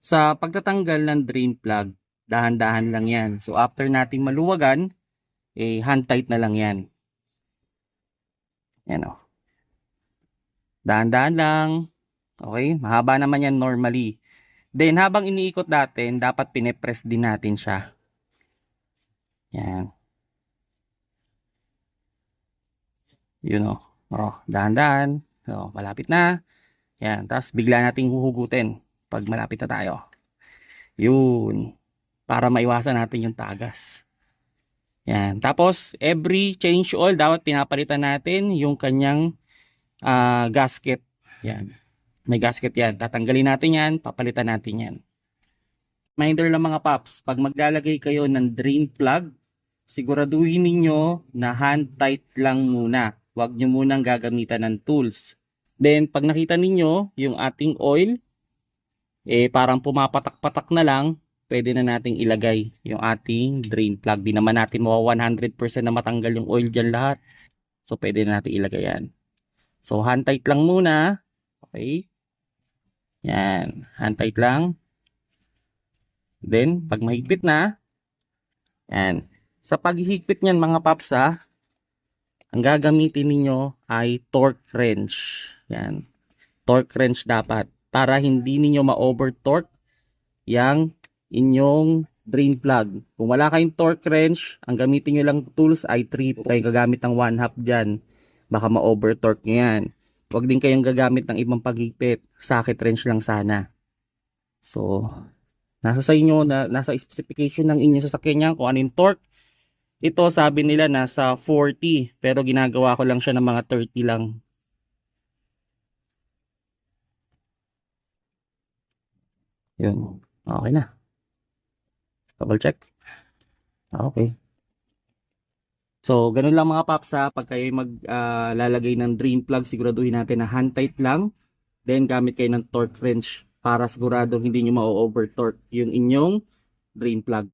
Sa pagtatanggal ng drain plug, dahan-dahan lang yan. So after nating maluwagan, hand tight na lang yan. Yan o. Dahan-dahan lang. Okay, mahaba naman yan normally. Then habang iniikot natin, dapat pinepress din natin siya. Yan. Yun o. Dahan-dahan. So, malapit na. Yan. Tapos bigla nating huhugutin pag malapit na tayo. Yun. Para maiwasan natin yung tagas. Yan. Tapos, every change oil, dapat pinapalitan natin yung kanyang gasket. Yan. May gasket yan. Tatanggalin natin yan. Papalitan natin yan. Reminder lang mga paps, pag maglalagay kayo ng drain plug, siguraduhin ninyo na hand tight lang muna. Huwag nyo munang gagamitan ng tools. Then, pag nakita ninyo yung ating oil, parang pumapatak-patak na lang, pwede na nating ilagay yung ating drain plug. Di naman natin mawa 100% na matanggal yung oil dyan lahat. So, pwede na natin ilagay yan. So, hand tight lang muna. Okay. Yan. Hand tight lang. Then, pag mahigpit na, yan. Sa paghihigpit niyan mga paps ang gagamitin ninyo ay torque wrench. Yan. Torque wrench dapat. Para hindi ninyo ma-over-torque yung inyong drain plug. Kung wala kayong torque wrench, ang gamitin nyo lang tools ay 3. Kayong gagamit ng 1/2 dyan. Baka ma-over-torque nyo yan. Huwag din kayong gagamit ng ibang paghigpit. Socket wrench lang sana. So, nasa sa inyo, nasa specification ng inyong sasakyan niya kung ano yung torque. Ito sabi nila nasa 40 pero ginagawa ko lang siya ng mga 30 lang. Yun. Okay na. Double check. Okay. So, ganun lang mga paps pag kayo maglalagay ng drain plug, siguraduhin natin na hand tight lang. Then, gamit kayo ng torque wrench para sigurado hindi nyo ma-over torque yung inyong drain plug.